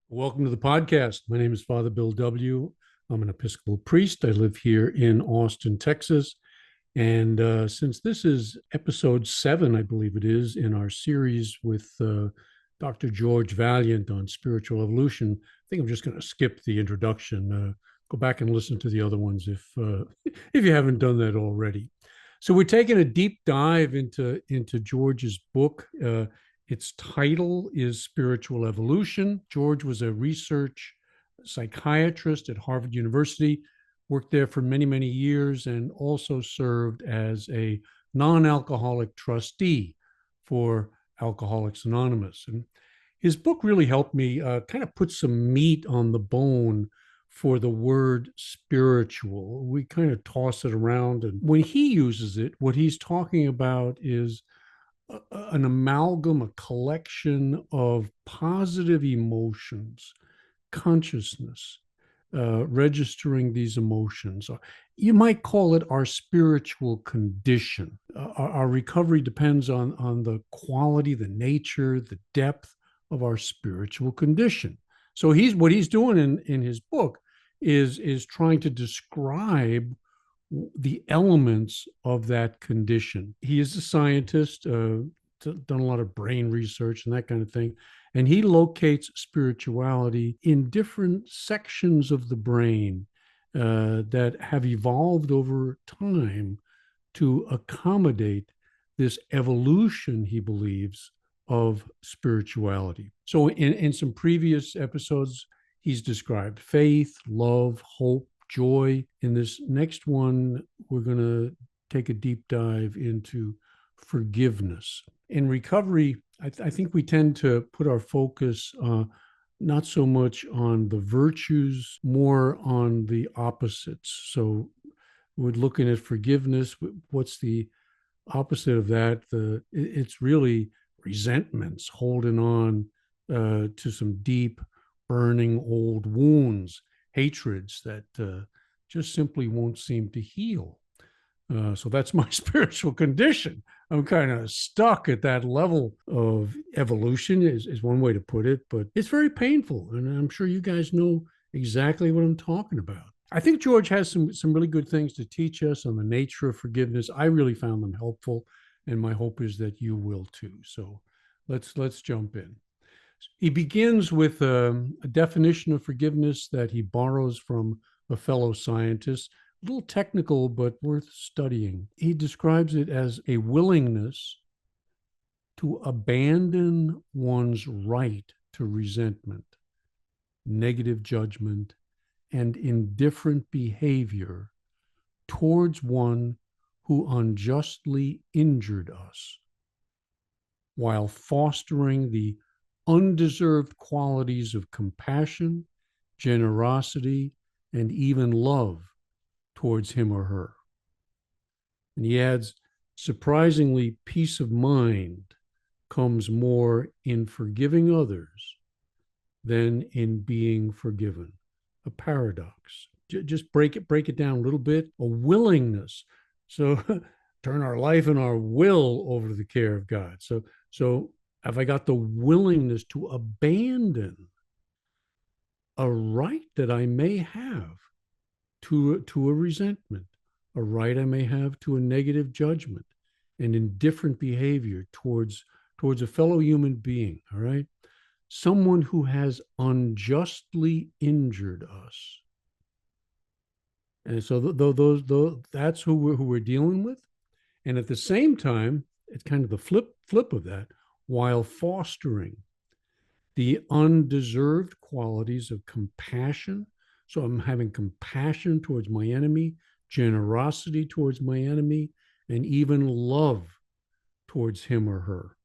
Welcome to the podcast. My name is Father Bill W. I'm an Episcopal priest. I live here in Austin, Texas. And since this is episode 7, I believe it is, in our series with Dr. George Vaillant on spiritual evolution, I think I'm just going to skip the introduction. Go back and listen to the other ones if you haven't done that already. So we're taking a deep dive into George's book. Its title is Spiritual Evolution. George was a research psychiatrist at Harvard University, worked there for many, many years, and also served as a non-alcoholic trustee for Alcoholics Anonymous. And his book really helped me kind of put some meat on the bone for the word spiritual. We kind of toss it around, and when he uses it, what he's talking about is an amalgam, a collection of positive emotions, consciousness, registering these emotions. You might call it our spiritual condition. Our recovery depends on the quality, the nature, the depth of our spiritual condition. So what he's doing in his book is trying to describe the elements of that condition. He is a scientist, done a lot of brain research and that kind of thing. And he locates spirituality in different sections of the brain that have evolved over time to accommodate this evolution, he believes, of spirituality. So in some previous episodes, he's described faith, love, hope, joy. In this next one, we're going to take a deep dive into forgiveness. In recovery, I think we tend to put our focus not so much on the virtues, more on the opposites. So we're looking at forgiveness. What's the opposite of that? It's really resentments, holding on to some deep, burning old wounds, hatreds that just simply won't seem to heal. So that's my spiritual condition. I'm kind of stuck at that level of evolution is one way to put it, but it's very painful. And I'm sure you guys know exactly what I'm talking about. I think George has some really good things to teach us on the nature of forgiveness. I really found them helpful, and my hope is that you will too. So let's jump in. He begins with a definition of forgiveness that he borrows from a fellow scientist. A little technical, but worth studying. He describes it as a willingness to abandon one's right to resentment, negative judgment, and indifferent behavior towards one who unjustly injured us, while fostering the undeserved qualities of compassion, generosity, and even love towards him or her. And he adds, surprisingly, peace of mind comes more in forgiving others than in being forgiven. A paradox. Just break it down a little bit. A willingness. So turn our life and our will over to the care of God. So have I got the willingness to abandon a right that I may have to a resentment, a right I may have to a negative judgment, and indifferent behavior towards a fellow human being, all right? Someone who has unjustly injured us. And so that's who we're dealing with. And at the same time, it's kind of the flip of that, while fostering the undeserved qualities of compassion. So I'm having compassion towards my enemy, generosity towards my enemy, and even love towards him or her.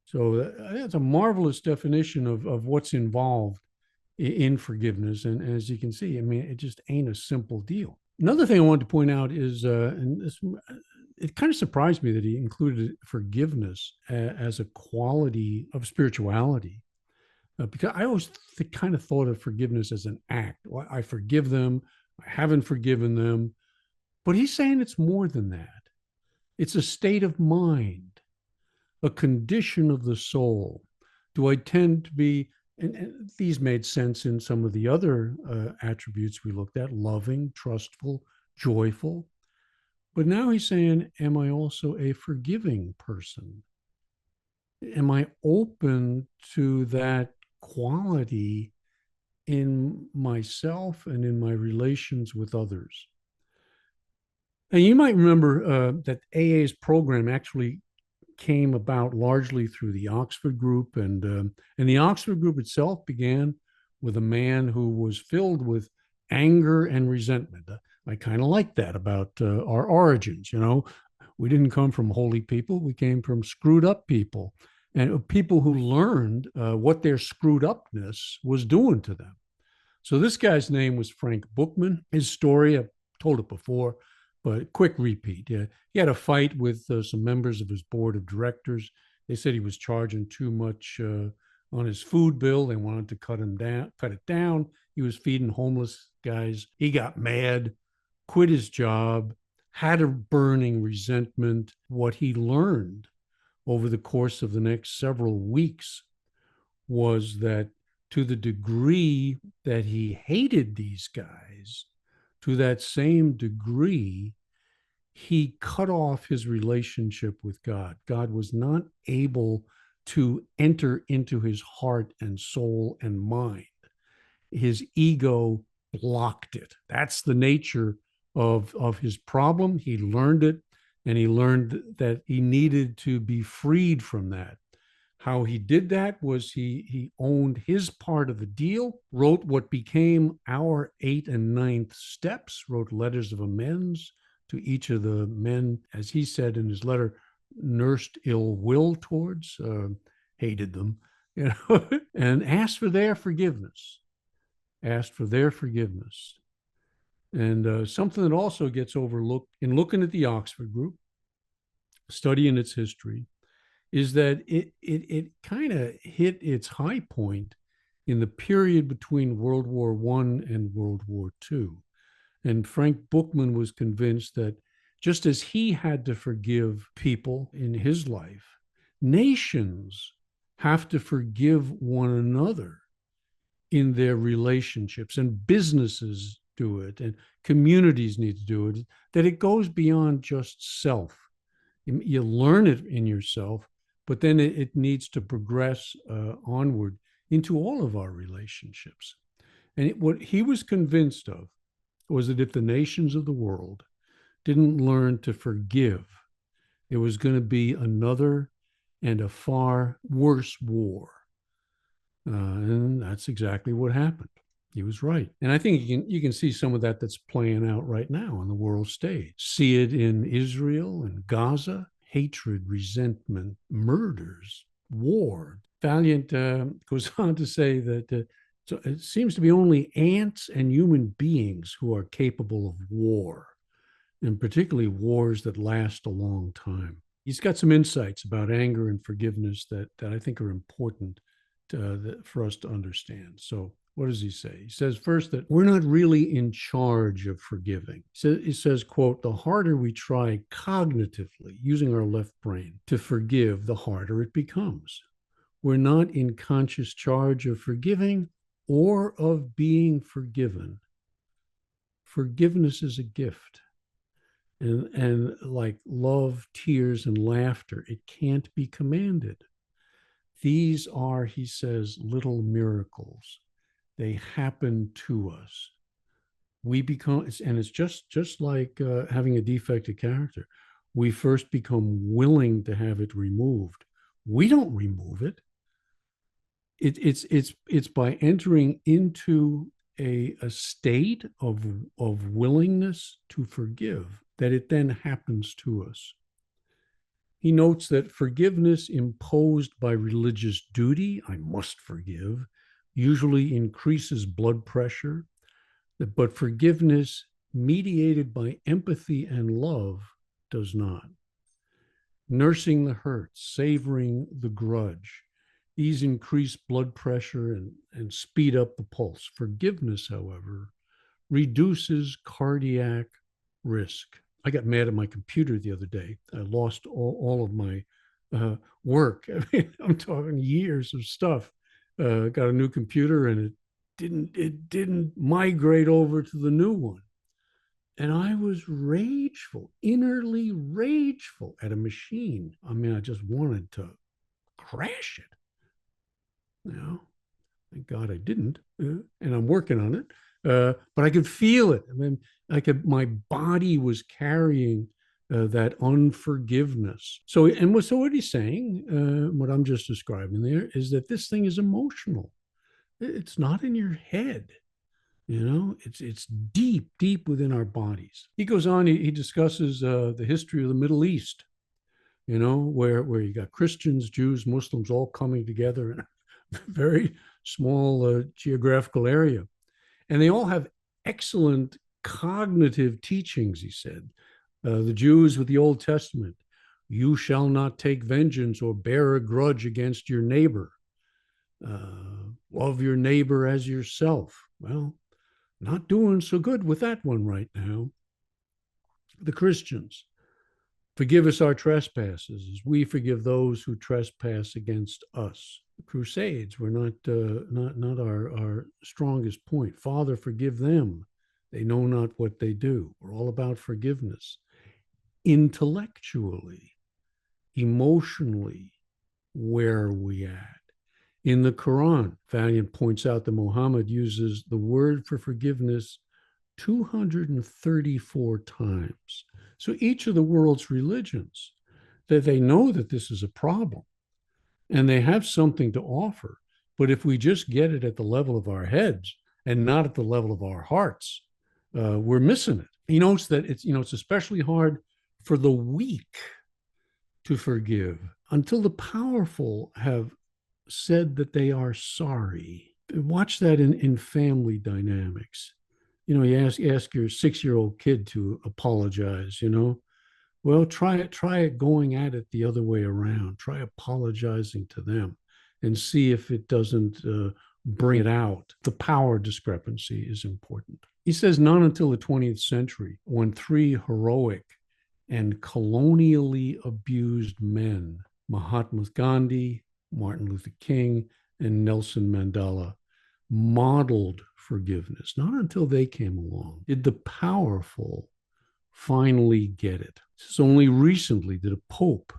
So that's a marvelous definition of what's involved in forgiveness. And as you can see, I mean, it just ain't a simple deal. Another thing I wanted to point out is, and this, it kind of surprised me that he included forgiveness as a quality of spirituality. Because I always kind of thought of forgiveness as an act. Well, I forgive them. I haven't forgiven them. But he's saying it's more than that. It's a state of mind, a condition of the soul. Do I tend to be, and these made sense in some of the other attributes we looked at, loving, trustful, joyful. But now he's saying, am I also a forgiving person? Am I open to that quality in myself and in my relations with others? And you might remember that AA's program actually came about largely through the Oxford group, and the Oxford group itself began with a man who was filled with anger and resentment. I kind of like that about our origins. You know, we didn't come from holy people; we came from screwed up people, and people who learned what their screwed upness was doing to them. So this guy's name was Frank Bookman. His story, I've told it before, but quick repeat. Yeah, he had a fight with some members of his board of directors. They said he was charging too much on his food bill. They wanted to cut it down. He was feeding homeless guys. He got mad, quit his job, had a burning resentment. What he learned over the course of the next several weeks was that to the degree that he hated these guys, to that same degree, he cut off his relationship with God. God was not able to enter into his heart and soul and mind. His ego blocked it. That's the nature of his problem. He learned it, and he learned that he needed to be freed from that. How he did that was he owned his part of the deal, wrote what became our 8th and 9th steps, wrote letters of amends to each of the men, as he said in his letter, nursed ill will towards, hated them, you know, and asked for their forgiveness, asked for their forgiveness. And something that also gets overlooked in looking at the Oxford group, studying its history, is that it kind of hit its high point in the period between World War I and World War II. And Frank Bookman was convinced that just as he had to forgive people in his life, nations have to forgive one another in their relationships, and businesses do it, and communities need to do it, that it goes beyond just self. You learn it in yourself, but then it needs to progress onward into all of our relationships. And what he was convinced of was that if the nations of the world didn't learn to forgive, it was going to be another and a far worse war. And that's exactly what happened. He was right. And I think you can see some of that that's playing out right now on the world stage. See it in Israel and Gaza. Hatred, resentment, murders, war. Vaillant goes on to say that so it seems to be only ants and human beings who are capable of war, and particularly wars that last a long time. He's got some insights about anger and forgiveness that I think are important for us to understand. So what does he say? He says first that we're not really in charge of forgiving. He says, quote, the harder we try cognitively, using our left brain, to forgive, the harder it becomes. We're not in conscious charge of forgiving or of being forgiven. Forgiveness is a gift. And like love, tears, and laughter, it can't be commanded. These are, he says, little miracles. They happen to us. We become, and it's just like having a defective character. We first become willing to have it removed. We don't remove it. It's by entering into a state of willingness to forgive that it then happens to us. He notes that forgiveness imposed by religious duty, I must forgive, usually increases blood pressure, but forgiveness mediated by empathy and love does not. Nursing the hurt, savoring the grudge, these increase blood pressure and speed up the pulse. Forgiveness, however, reduces cardiac risk. I got mad at my computer the other day. I lost all of my work. I mean, I'm talking years of stuff. Got a new computer and it didn't migrate over to the new one. And I was rageful, innerly rageful at a machine. I mean, I just wanted to crash it. You know, thank God I didn't, and I'm working on it. But I could feel it. I mean, my body was carrying that unforgiveness. So, so what he's saying, what I'm just describing there, is that this thing is emotional. It's not in your head. It's deep, deep within our bodies. He goes on. He discusses the history of the Middle East. Where you got Christians, Jews, Muslims all coming together in a very small geographical area. And they all have excellent cognitive teachings, he said. The Jews with the Old Testament, you shall not take vengeance or bear a grudge against your neighbor. Love your neighbor as yourself. Well, not doing so good with that one right now. The Christians, forgive us our trespasses as we forgive those who trespass against us. The Crusades were not our strongest point. Father, forgive them. They know not what they do. We're all about forgiveness. Intellectually, emotionally, where are we at? In the Quran, Vaillant points out that Muhammad uses the word for forgiveness 234 times. So each of the world's religions, that they know that this is a problem and they have something to offer. But if we just get it at the level of our heads and not at the level of our hearts, we're missing it. He notes that it's especially hard for the weak to forgive until the powerful have said that they are sorry. Watch that in family dynamics. You ask your 6-year-old kid to apologize. Well, try it going at it the other way around. Try apologizing to them and see if it doesn't bring it out. The power discrepancy is important. He says not until the 20th century, when 3 heroic and colonially abused men, Mahatma Gandhi, Martin Luther King, and Nelson Mandela, modeled forgiveness. Not until they came along did the powerful finally get it. So only recently did a pope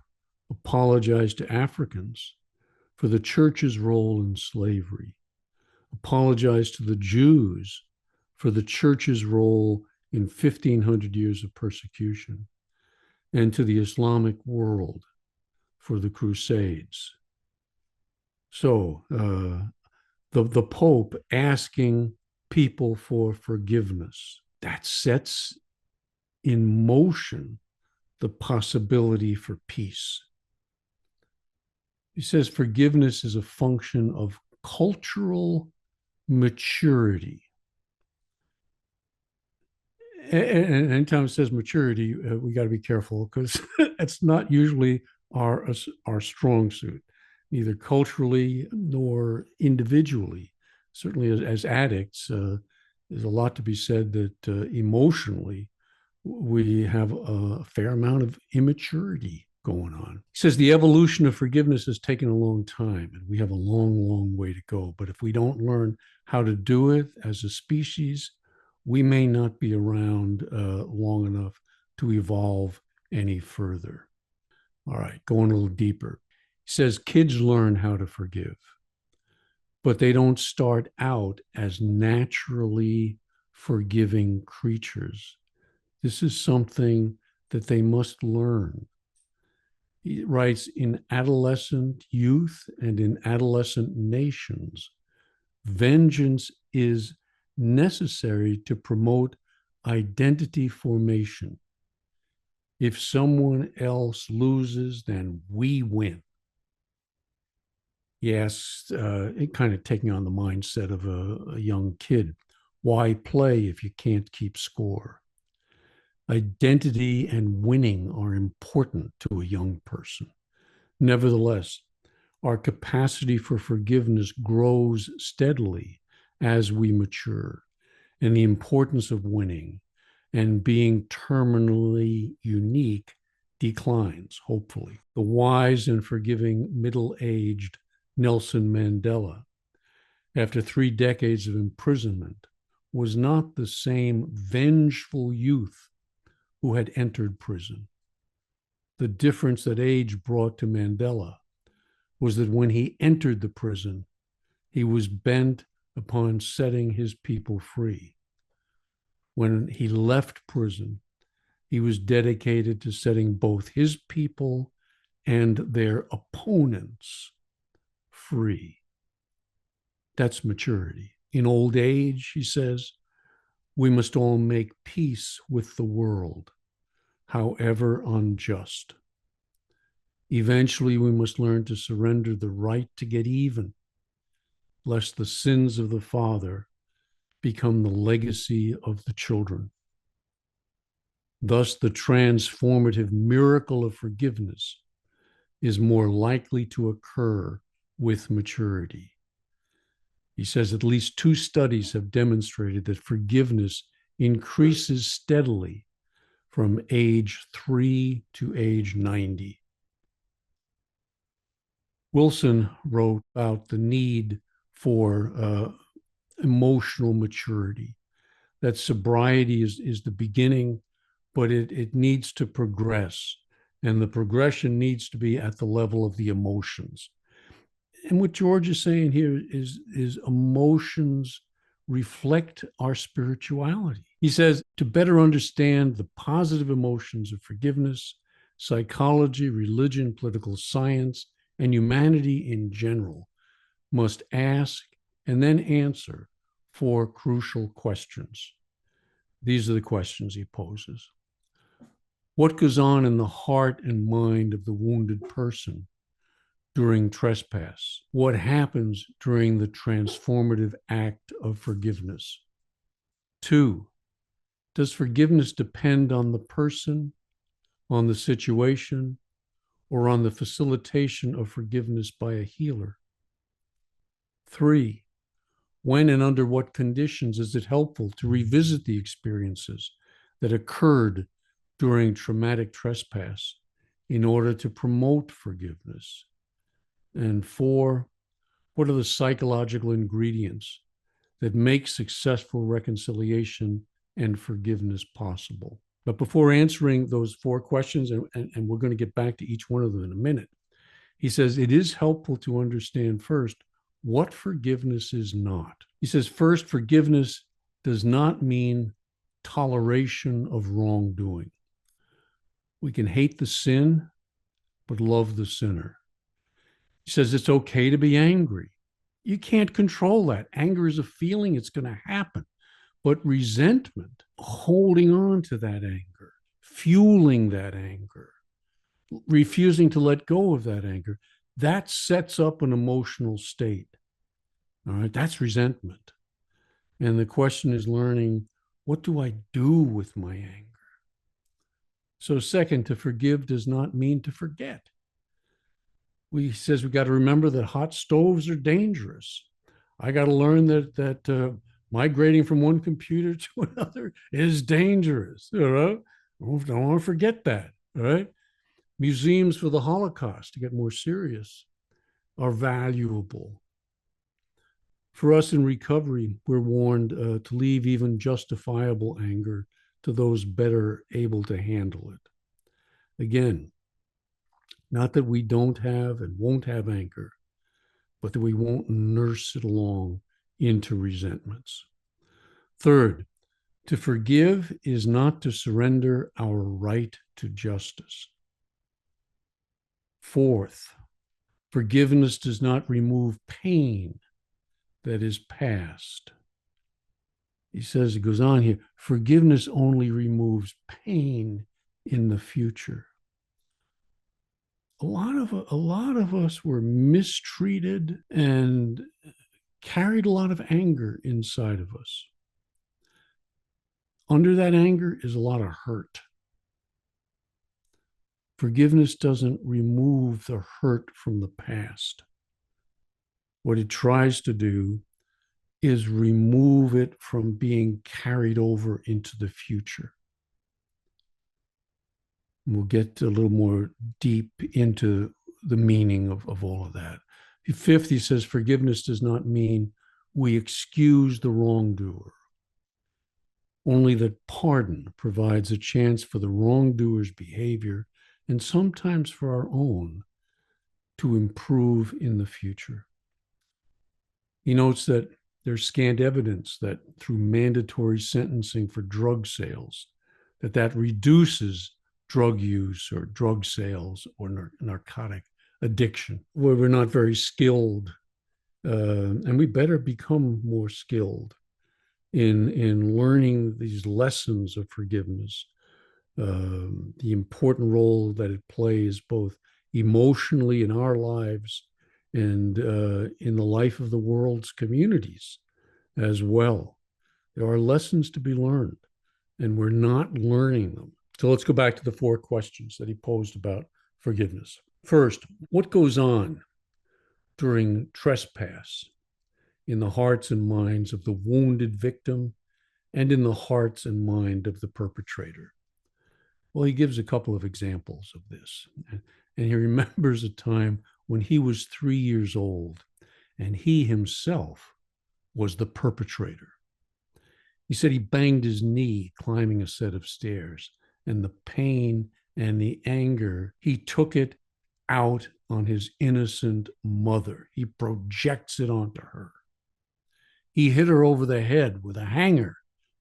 apologize to Africans for the church's role in slavery, apologize to the Jews for the church's role in 1,500 years of persecution, and to the Islamic world for the Crusades. So the Pope asking people for forgiveness, that sets in motion the possibility for peace. He says forgiveness is a function of cultural maturity. And anytime it says maturity, we got to be careful because that's not usually our strong suit, neither culturally nor individually. Certainly as addicts, there's a lot to be said that emotionally we have a fair amount of immaturity going on. He says the evolution of forgiveness has taken a long time and we have a long, long way to go. But if we don't learn how to do it as a species, we may not be around long enough to evolve any further. All right, going a little deeper. He says kids learn how to forgive, but they don't start out as naturally forgiving creatures. This is something that they must learn. He writes, in adolescent youth and in adolescent nations, vengeance is necessary to promote identity formation. If someone else loses, then we win. Yes, it kind of taking on the mindset of a young kid. Why play if you can't keep score? Identity and winning are important to a young person. Nevertheless, our capacity for forgiveness grows steadily as we mature, and the importance of winning and being terminally unique declines, hopefully. The wise and forgiving middle-aged Nelson Mandela, after 3 decades of imprisonment, was not the same vengeful youth who had entered prison. The difference that age brought to Mandela was that when he entered the prison, he was bent upon setting his people free. When he left prison, he was dedicated to setting both his people and their opponents free. That's maturity. In old age, he says, we must all make peace with the world, however unjust. Eventually, we must learn to surrender the right to get even, lest the sins of the father become the legacy of the children. Thus, the transformative miracle of forgiveness is more likely to occur with maturity. He says at least 2 studies have demonstrated that forgiveness increases steadily from age 3 to age 90. Wilson wrote about the need for emotional maturity, that sobriety is the beginning, but it needs to progress. And the progression needs to be at the level of the emotions. And what George is saying here is emotions reflect our spirituality. He says to better understand the positive emotions of forgiveness, psychology, religion, political science, and humanity in general must ask and then answer 4 crucial questions. These are the questions he poses. What goes on in the heart and mind of the wounded person during trespass? What happens during the transformative act of forgiveness? 2, does forgiveness depend on the person, on the situation, or on the facilitation of forgiveness by a healer? 3, when and under what conditions is it helpful to revisit the experiences that occurred during traumatic trespass in order to promote forgiveness? And 4, what are the psychological ingredients that make successful reconciliation and forgiveness possible? But before answering those 4 questions, and we're going to get back to each one of them in a minute, he says it is helpful to understand first what forgiveness is not. He says, first, forgiveness does not mean toleration of wrongdoing. We can hate the sin, but love the sinner. He says it's okay to be angry. You can't control that. Anger is a feeling, it's going to happen. But resentment, holding on to that anger, fueling that anger, refusing to let go of that anger, that sets up an emotional state. All right, that's resentment. And the question is learning, what do I do with my anger? So second, to forgive does not mean to forget. He says we got to remember that hot stoves are dangerous. I got to learn that migrating from one computer to another is dangerous. You know, don't want to forget that. All right. Museums for the Holocaust, to get more serious, are valuable. For us in recovery, we're warned to leave even justifiable anger to those better able to handle it. Again, not that we don't have and won't have anger, but that we won't nurse it along into resentments. Third, to forgive is not to surrender our right to justice. Fourth, forgiveness does not remove pain that is past. He says, it goes on here, forgiveness only removes pain in the future. A lot of us were mistreated and carried a lot of anger inside of us. Under that anger is a lot of hurt. Forgiveness doesn't remove the hurt from the past. What it tries to do is remove it from being carried over into the future. And we'll get a little more deep into the meaning of all of that. Fifth, he says, forgiveness does not mean we excuse the wrongdoer, only that pardon provides a chance for the wrongdoer's behavior and sometimes for our own to improve in the future. He notes that there's scant evidence that through mandatory sentencing for drug sales, that reduces drug use or drug sales or narcotic addiction, where we're not very skilled, and we better become more skilled in learning these lessons of forgiveness, the important role that it plays both emotionally in our lives and in the life of the world's communities as well. There are lessons to be learned, and we're not learning them. So let's go back to the 4 questions that he posed about forgiveness. First, what goes on during trespass in the hearts and minds of the wounded victim and in the hearts and mind of the perpetrator? Well, he gives a couple of examples of this. And he remembers a time when he was 3 years old and he himself was the perpetrator. He said he banged his knee climbing a set of stairs, and the pain and the anger, he took it out on his innocent mother. He projects it onto her. He hit her over the head with a hanger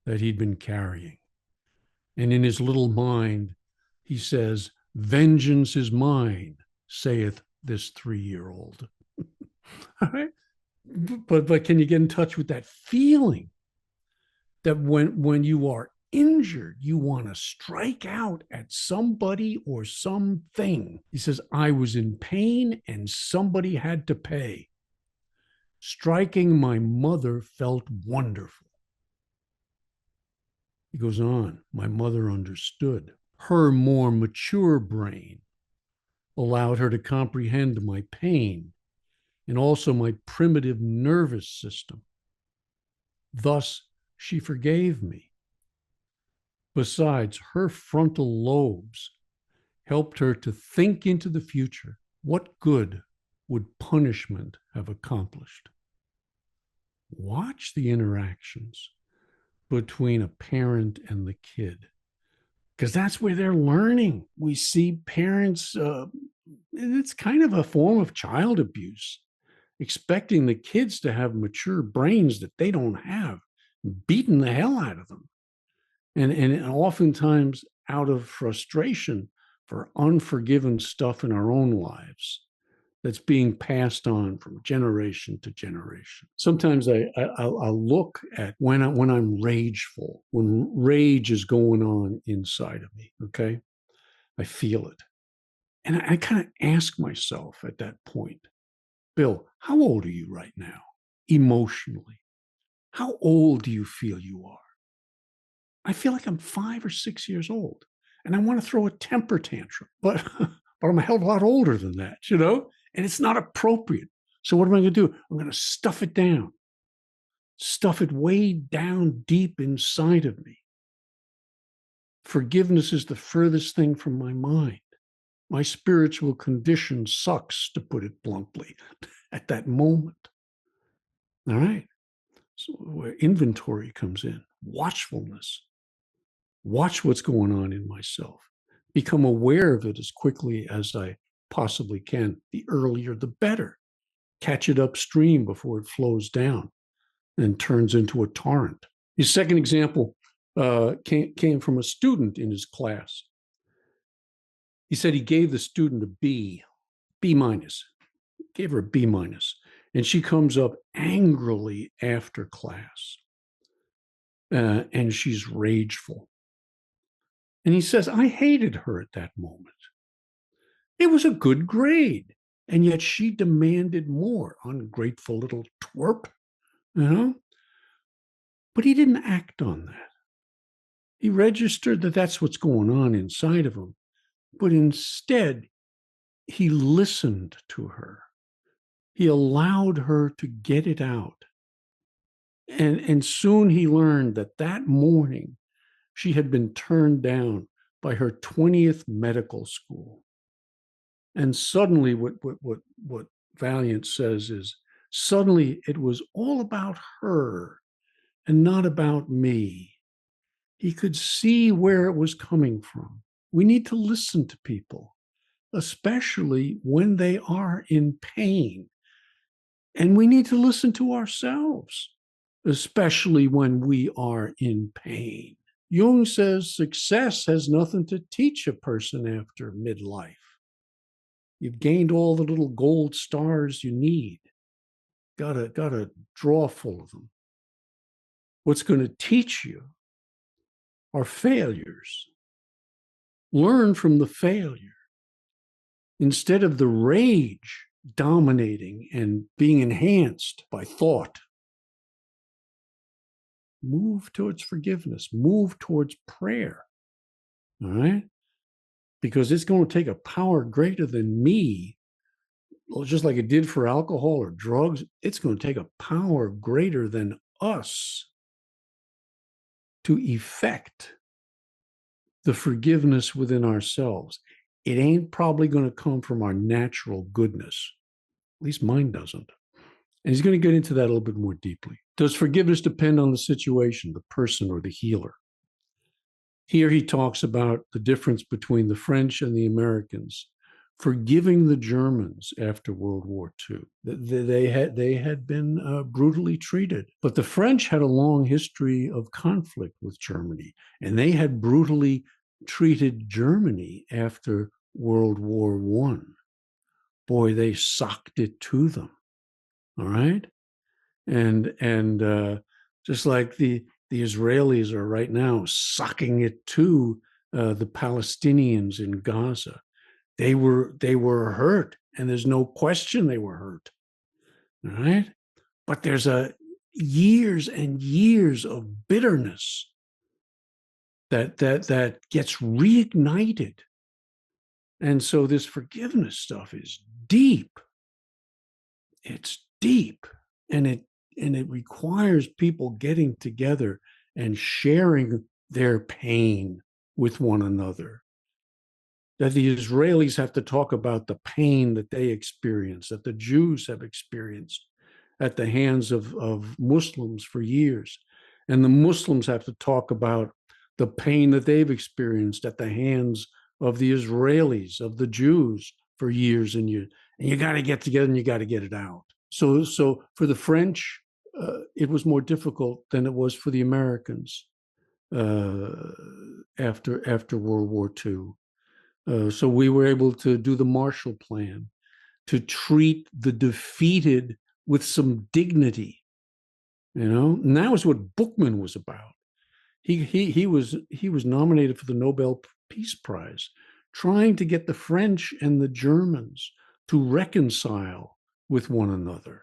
that he'd been carrying. And in his little mind, he says, vengeance is mine, saith this 3-year-old. All right? But can you get in touch with that feeling that when you are injured, you want to strike out at somebody or something? He says, I was in pain and somebody had to pay. Striking my mother felt wonderful. He goes on, my mother understood. Her more mature brain allowed her to comprehend my pain and also my primitive nervous system. Thus, she forgave me. Besides, her frontal lobes helped her to think into the future. What good would punishment have accomplished? Watch the interactions between a parent and the kid, because that's where they're learning. We see parents, it's kind of a form of child abuse, expecting the kids to have mature brains that they don't have, beating the hell out of them. And oftentimes out of frustration for unforgiven stuff in our own lives that's being passed on from generation to generation. Sometimes I look at when I'm rageful, when rage is going on inside of me, okay? I feel it. And I kind of ask myself at that point, Bill, how old are you right now emotionally? How old do you feel you are? I feel like I'm 5 or 6 years old and I want to throw a temper tantrum, but I'm a hell of a lot older than that, and it's not appropriate. So what am I going to do? I'm going to stuff it down, stuff it way down deep inside of me. Forgiveness is the furthest thing from my mind. My spiritual condition sucks, to put it bluntly, at that moment. All right. So where inventory comes in, watchfulness. Watch what's going on in myself. Become aware of it as quickly as I possibly can. The earlier, the better. Catch it upstream before it flows down and turns into a torrent. His second example came from a student in his class. He said he gave the student a B minus, gave her a B minus, and she comes up angrily after class, and she's rageful. And he says, I hated her at that moment. It was a good grade, and yet she demanded more, ungrateful little twerp, But he didn't act on that. He registered that that's what's going on inside of him, but instead, he listened to her. He allowed her to get it out. And soon he learned that morning she had been turned down by her 20th medical school. And suddenly, what Vaillant says is, suddenly it was all about her and not about me. He could see where it was coming from. We need to listen to people, especially when they are in pain. And we need to listen to ourselves, especially when we are in pain. Jung says success has nothing to teach a person after midlife. You've gained all the little gold stars you need. Gotta draw full of them. What's going to teach you are failures. Learn from the failure instead of the rage dominating and being enhanced by thought. Move towards forgiveness, move towards prayer. All right? Because it's going to take a power greater than me, just like it did for alcohol or drugs. It's going to take a power greater than us to effect the forgiveness within ourselves. It ain't probably going to come from our natural goodness. At least mine doesn't. And he's going to get into that a little bit more deeply. Does forgiveness depend on the situation, the person, or the healer? Here he talks about the difference between the French and the Americans forgiving the Germans after World War II. They had been brutally treated, but the French had a long history of conflict with Germany, and they had brutally treated Germany after World War I. Boy, they socked it to them. All right, and just like the Israelis are right now socking it to the Palestinians in Gaza. They were hurt, and there's no question they were hurt. All right, but there's years and years of bitterness that gets reignited, and so this forgiveness stuff is deep. It's deep, and it requires people getting together and sharing their pain with one another. That the Israelis have to talk about the pain that they experience, that the Jews have experienced at the hands of Muslims for years. And the Muslims have to talk about the pain that they've experienced at the hands of the Israelis, of the Jews for years and years. And you got to get together and you got to get it out. So for the French, it was more difficult than it was for the Americans after World War II. So we were able to do the Marshall Plan, to treat the defeated with some dignity. And that was what Bookman was about. He was nominated for the Nobel Peace Prize, trying to get the French and the Germans to reconcile with one another.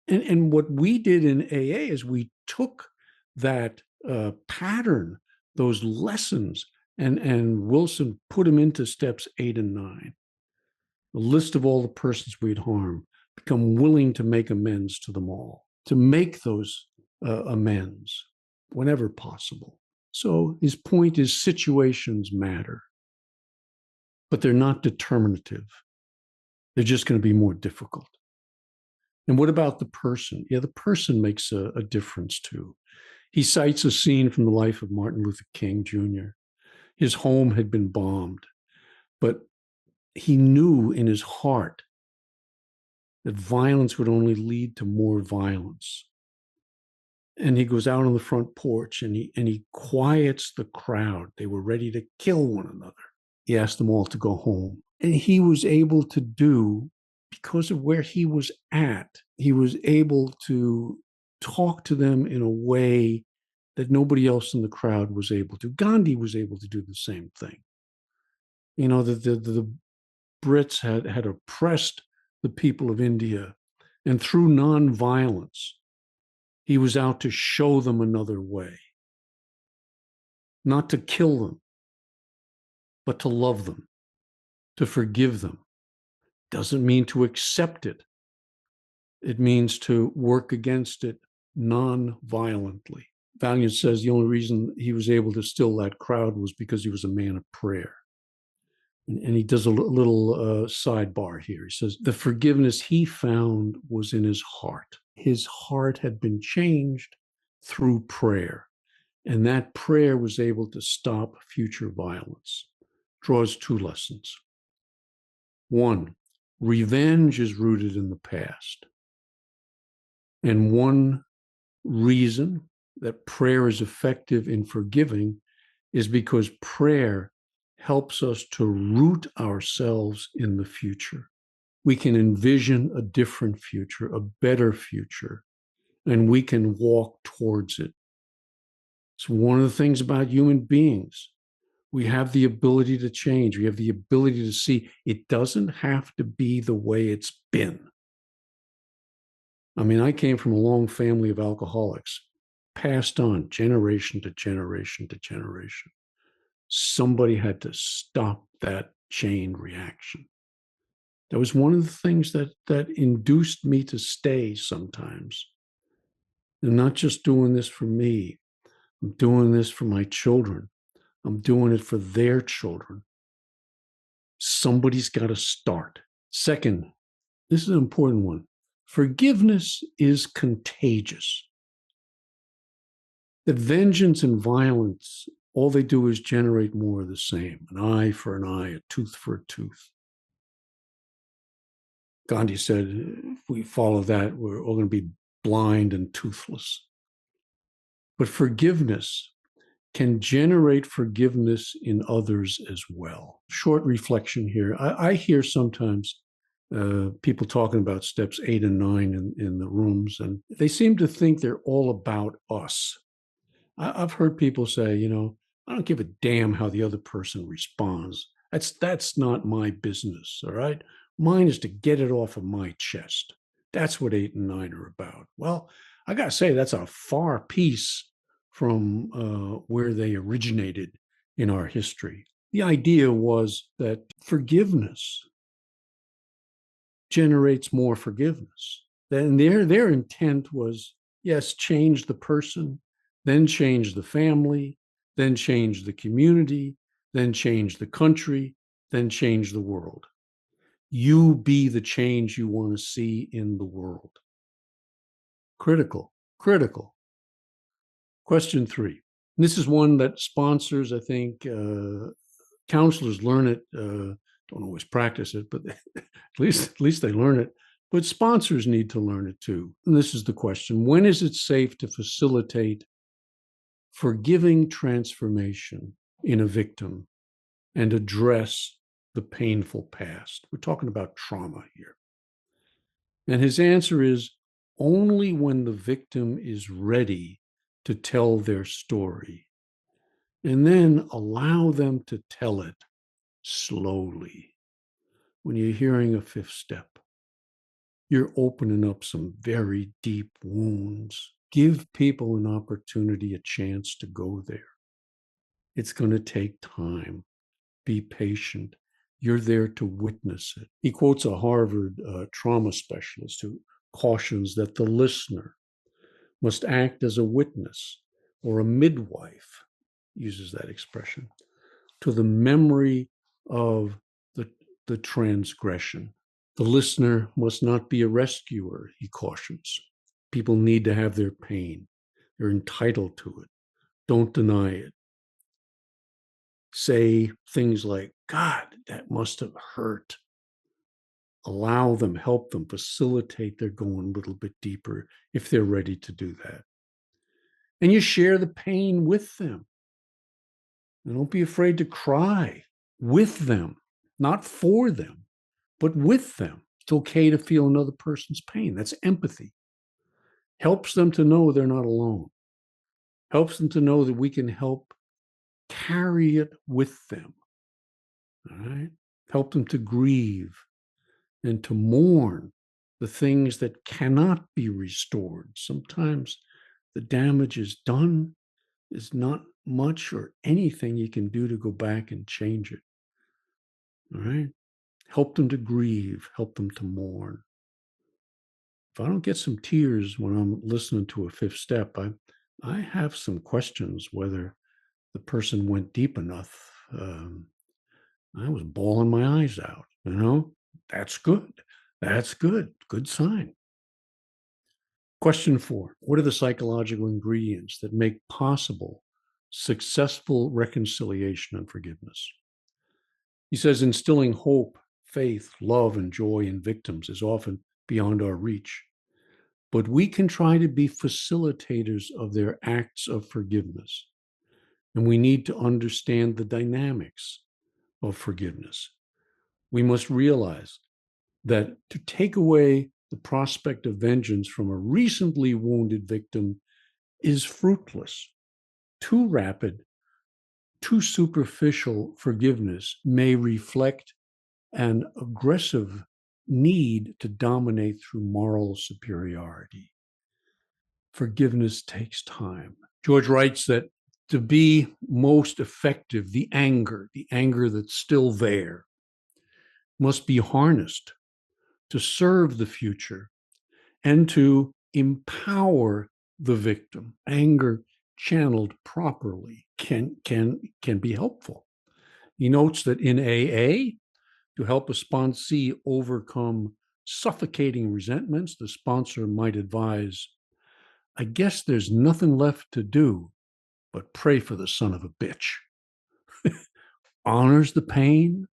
And what we did in AA is we took that pattern, those lessons, and Wilson put them into steps 8 and 9. A list of all the persons we'd harmed, become willing to make amends to them all, to make those amends whenever possible. So his point is situations matter, but they're not determinative. They're just going to be more difficult. And what about the person? Yeah, the person makes a difference too. He cites a scene from the life of Martin Luther King Jr. His home had been bombed, but he knew in his heart that violence would only lead to more violence. And he goes out on the front porch and he quiets the crowd. They were ready to kill one another. He asked them all to go home. And he was able to do, because of where he was at, he was able to talk to them in a way that nobody else in the crowd was able to. Gandhi was able to do the same thing. The Brits had oppressed the people of India, and through nonviolence, he was out to show them another way. Not to kill them, but to love them, to forgive them. Doesn't mean to accept it. It means to work against it non-violently. Vaillant says the only reason he was able to still that crowd was because he was a man of prayer. And he does a little sidebar here. He says the forgiveness he found was in his heart. His heart had been changed through prayer, and that prayer was able to stop future violence. Draws two lessons. One, revenge is rooted in the past. And one reason that prayer is effective in forgiving is because prayer helps us to root ourselves in the future. We can envision a different future, a better future, and we can walk towards it. It's one of the things about human beings. We have the ability to change. We have the ability to see it doesn't have to be the way it's been. I mean, I came from a long family of alcoholics, passed on generation to generation to generation. Somebody had to stop that chain reaction. That was one of the things that induced me to stay sometimes. I'm not just doing this for me. I'm doing this for my children. I'm doing it for their children. Somebody's got to start. Second, this is an important one. Forgiveness is contagious. That vengeance and violence, all they do is generate more of the same. An eye for an eye, a tooth for a tooth. Gandhi said, if we follow that, we're all going to be blind and toothless. But forgiveness can generate forgiveness in others as well. Short reflection here. I hear sometimes people talking about steps 8 and 9 in the rooms, and they seem to think they're all about us. I've heard people say, I don't give a damn how the other person responds. That's not my business, all right? Mine is to get it off of my chest. That's what 8 and 9 are about. Well, I got to say, that's a far piece from where they originated in our history. The idea was that forgiveness generates more forgiveness. And their intent was, yes, change the person, then change the family, then change the community, then change the country, then change the world. You be the change you want to see in the world. Critical. Question 3. This is one that sponsors, I think, counselors learn it, don't always practice it, but at least they learn it. But sponsors need to learn it too. And this is the question. When is it safe to facilitate forgiving transformation in a victim and address the painful past? We're talking about trauma here. And his answer is only when the victim is ready to tell their story, and then allow them to tell it slowly. When you're hearing a 5th step, you're opening up some very deep wounds. Give people an opportunity, a chance to go there. It's going to take time. Be patient. You're there to witness it. He quotes a Harvard trauma specialist who cautions that the listener must act as a witness or a midwife, uses that expression, to the memory of the transgression. The listener must not be a rescuer, he cautions. People need to have their pain. They're entitled to it. Don't deny it. Say things like, God, that must have hurt. Allow them, help them, facilitate their going a little bit deeper if they're ready to do that. And you share the pain with them. And don't be afraid to cry with them, not for them, but with them. It's okay to feel another person's pain. That's empathy. Helps them to know they're not alone. Helps them to know that we can help carry it with them. All right? Help them to grieve and to mourn the things that cannot be restored. Sometimes the damage is done. There's not much or anything you can do to go back and change it. All right? Help them to grieve. Help them to mourn. If I don't get some tears when I'm listening to a 5th step, I have some questions whether the person went deep enough. I was bawling my eyes out, you know? That's good. That's good. Good sign. Question 4. What are the psychological ingredients that make possible successful reconciliation and forgiveness? He says instilling hope, faith, love, and joy in victims is often beyond our reach, but we can try to be facilitators of their acts of forgiveness. And we need to understand the dynamics of forgiveness. We must realize that to take away the prospect of vengeance from a recently wounded victim is fruitless. Too rapid, too superficial forgiveness may reflect an aggressive need to dominate through moral superiority. Forgiveness takes time. George writes that to be most effective, the anger that's still there, must be harnessed to serve the future and to empower the victim. Anger channeled properly can be helpful. He notes that in AA, to help a sponsee overcome suffocating resentments, the sponsor might advise, I guess there's nothing left to do but pray for the son of a bitch. Honors the pain,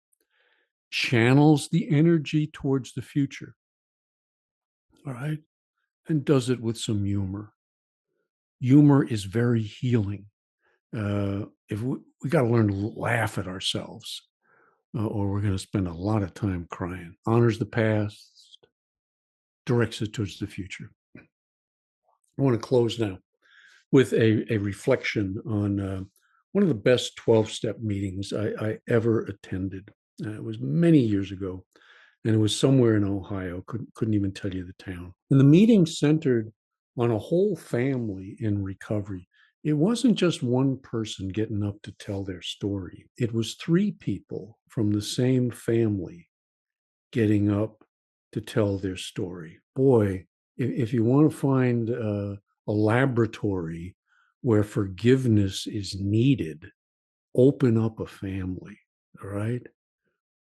channels the energy towards the future, all right, and does it with some humor. Humor is very healing. If we got to learn to laugh at ourselves, or we're going to spend a lot of time crying. Honors the past, directs it towards the future. I want to close now with a reflection on one of the best 12-step meetings I ever attended. It was many years ago, and it was somewhere in Ohio. Couldn't even tell you the town. And the meeting centered on a whole family in recovery. It wasn't just one person getting up to tell their story. It was three people from the same family getting up to tell their story. Boy, if you want to find a laboratory where forgiveness is needed, open up a family, all right?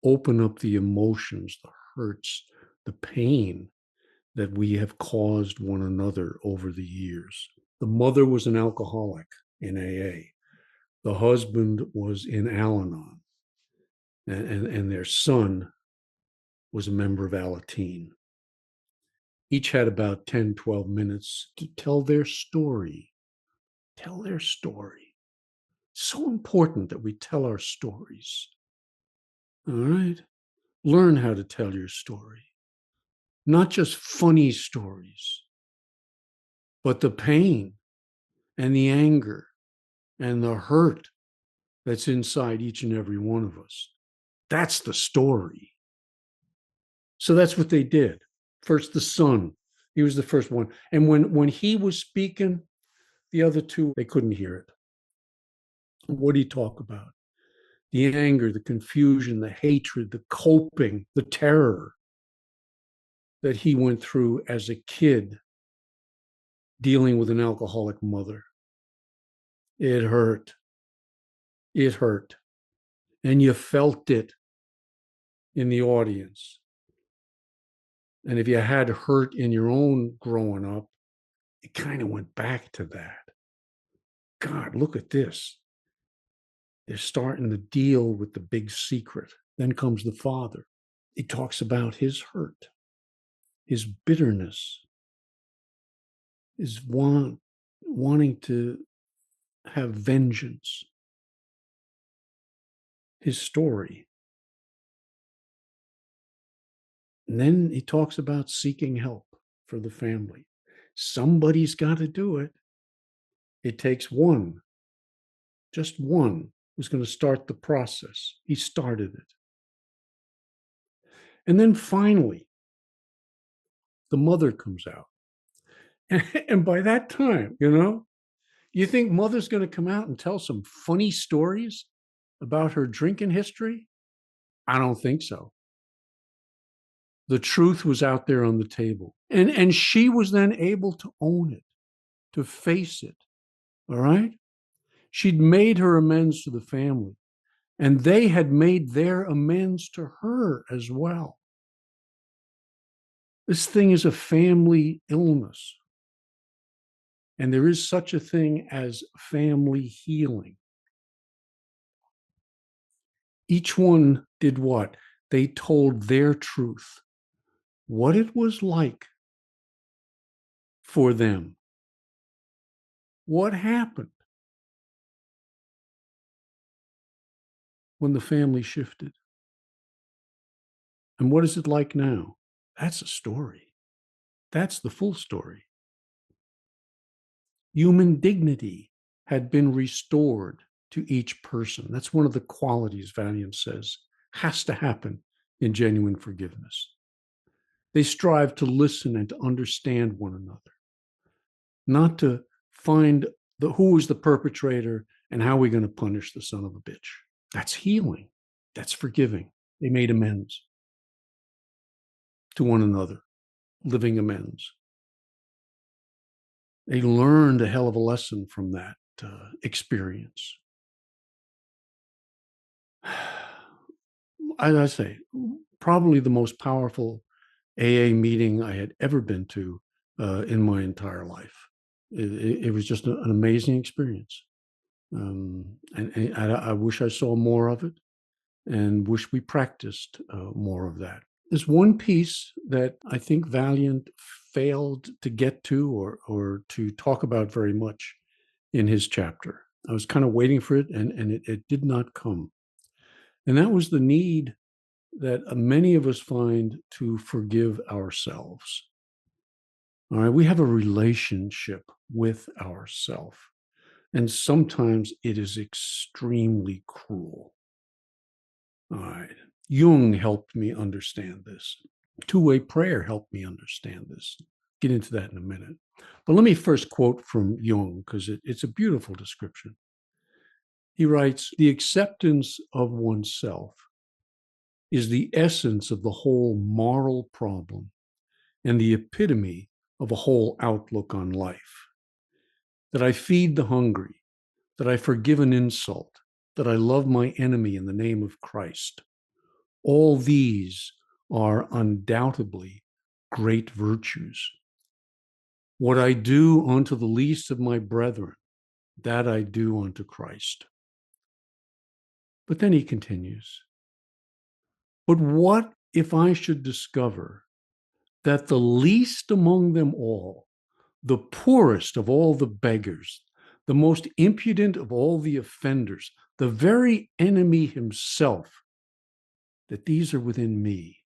Open up the emotions, the hurts, the pain that we have caused one another over the years. The mother was an alcoholic in AA. The husband was in Al-Anon, and their son was a member of Alateen. Each had about 10, 12 minutes to tell their story. Tell their story. So important that we tell our stories. All right? Learn how to tell your story. Not just funny stories, but the pain and the anger and the hurt that's inside each and every one of us. That's the story. So that's what they did. First, the son. He was the first one. And when he was speaking, the other two, they couldn't hear it. What did he talk about? The anger, the confusion, the hatred, the coping, the terror that he went through as a kid dealing with an alcoholic mother. It hurt. It hurt. And you felt it in the audience. And if you had hurt in your own growing up, it kind of went back to that. God, look at this. They're starting to deal with the big secret. Then comes the father. He talks about his hurt, his bitterness, his wanting to have vengeance, his story. And then he talks about seeking help for the family. Somebody's got to do it. It takes one, just one, who's going to start the process. He started it. And then finally, the mother comes out. And by that time, you think mother's going to come out and tell some funny stories about her drinking history? I don't think so. The truth was out there on the table. And she was then able to own it, to face it, All right. She'd made her amends to the family, and they had made their amends to her as well. This thing is a family illness. And there is such a thing as family healing. Each one did what? They told their truth, what it was like for them. What happened when the family shifted? And what is it like now? That's a story. That's the full story. Human dignity had been restored to each person. That's one of the qualities Vaillant says has to happen in genuine forgiveness. They strive to listen and to understand one another, not to find who is the perpetrator and how are we going to punish the son of a bitch. That's healing. That's forgiving. They made amends to one another, living amends. They learned a hell of a lesson from that experience. As I say, probably the most powerful AA meeting I had ever been to in my entire life. It was just an amazing experience. And I wish I saw more of it and wish we practiced more of that. There's one piece that I think Vaillant failed to get to or to talk about very much in his chapter. I was kind of waiting for it, and it did not come. And that was the need that many of us find to forgive ourselves. All right, we have a relationship with ourselves, and sometimes it is extremely cruel. All right, Jung helped me understand this. Two-way prayer helped me understand this. Get into that in a minute. But let me first quote from Jung, because it's a beautiful description. He writes, "The acceptance of oneself is the essence of the whole moral problem and the epitome of a whole outlook on life. That I feed the hungry, that I forgive an insult, that I love my enemy in the name of Christ. All these are undoubtedly great virtues. What I do unto the least of my brethren, that I do unto Christ." But then he continues, "But what if I should discover that the least among them all, the poorest of all the beggars, the most impudent of all the offenders, the very enemy himself, that these are within me,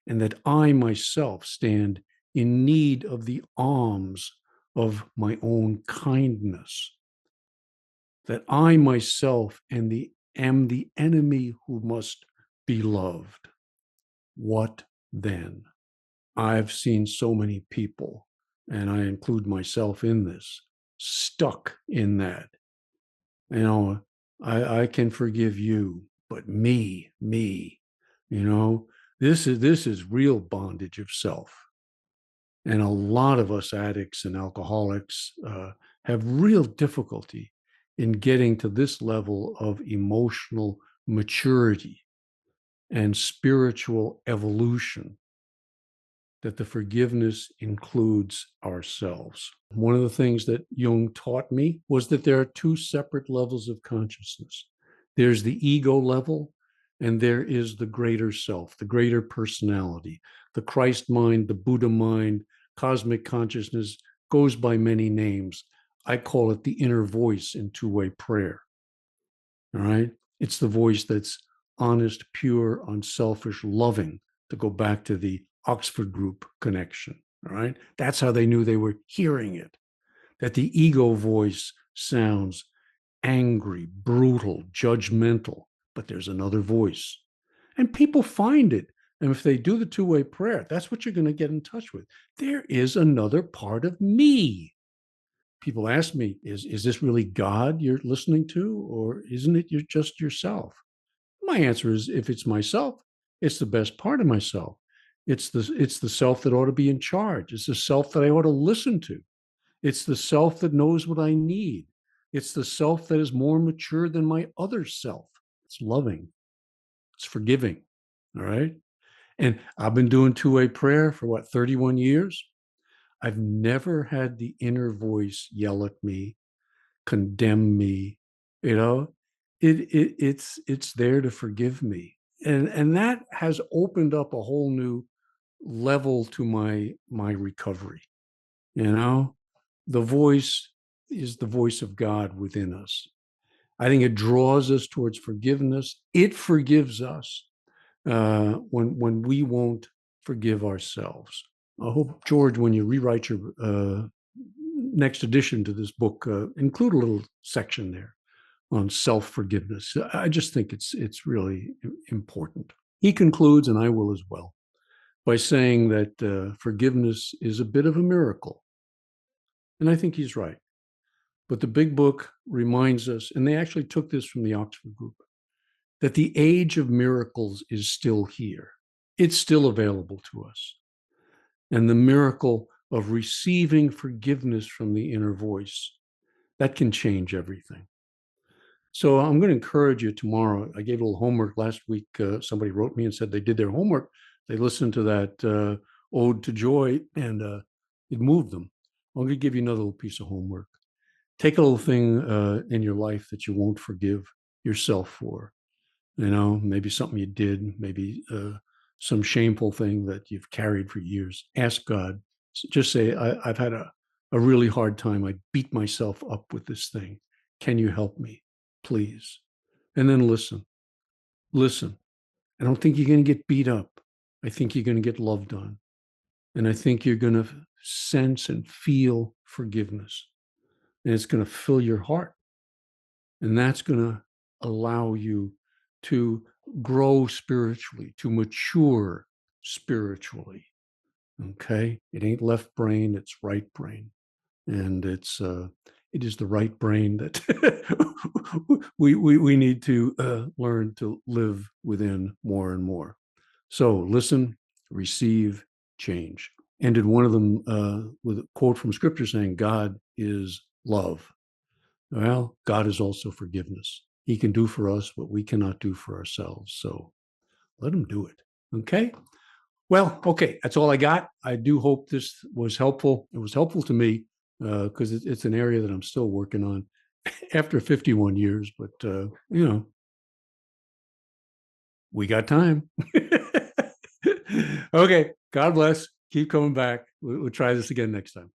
and that I myself stand in need of the alms of my own kindness, that I myself am the enemy who must be loved. What then?" I've seen so many people, and I include myself in this, stuck in that. You know, I can forgive you, but me, you know, this is real bondage of self. And a lot of us addicts and alcoholics have real difficulty in getting to this level of emotional maturity and spiritual evolution, that the forgiveness includes ourselves. One of the things that Jung taught me was that there are two separate levels of consciousness. There's the ego level, and there is the greater self, the greater personality, the Christ mind, the Buddha mind, cosmic consciousness, goes by many names. I call it the inner voice in two-way prayer. All right? It's the voice that's honest, pure, unselfish, loving, to go back to the Oxford group connection. All right? That's how they knew they were hearing it. That the ego voice sounds angry, brutal, judgmental, but there's another voice. And people find it. And if they do the two-way prayer, that's what you're going to get in touch with. There is another part of me. People ask me, is this really God you're listening to, or isn't it just yourself? My answer is, if it's myself, it's the best part of myself. It's the self that ought to be in charge. It's the self that I ought to listen to. It's the self that knows what I need. It's the self that is more mature than my other self. It's loving. It's forgiving. All right. And I've been doing two-way prayer for what, 31 years? I've never had the inner voice yell at me, condemn me. You know, it's there to forgive me. And that has opened up a whole new level to my recovery. You know, the voice is the voice of God within us. I think it draws us towards forgiveness. It forgives us when we won't forgive ourselves. I hope, George, when you rewrite your next edition to this book, include a little section there on self-forgiveness. I just think it's really important. He concludes, and I will as well, by saying that forgiveness is a bit of a miracle. And I think he's right. But the big book reminds us, and they actually took this from the Oxford group, that the age of miracles is still here. It's still available to us. And the miracle of receiving forgiveness from the inner voice, that can change everything. So I'm going to encourage you tomorrow. I gave a little homework last week. Somebody wrote me and said they did their homework. They listened to that Ode to Joy, and it moved them. I'm going to give you another little piece of homework. Take a little thing in your life that you won't forgive yourself for. You know, maybe something you did, maybe some shameful thing that you've carried for years. Ask God. Just say, I've had a really hard time. I beat myself up with this thing. Can you help me, please? And then listen. Listen. I don't think you're going to get beat up. I think you're going to get loved on. And I think you're going to sense and feel forgiveness. And it's going to fill your heart. And that's going to allow you to grow spiritually, to mature spiritually. Okay? It ain't left brain, it's right brain. And it is the right brain that we need to learn to live within more and more. So listen, receive, change. Ended one of them with a quote from scripture saying, God is love. Well, God is also forgiveness. He can do for us what we cannot do for ourselves. So let him do it. Okay. Well, okay. That's all I got. I do hope this was helpful. It was helpful to me because it's an area that I'm still working on after 51 years. But, we got time. Okay. God bless. Keep coming back. We'll try this again next time.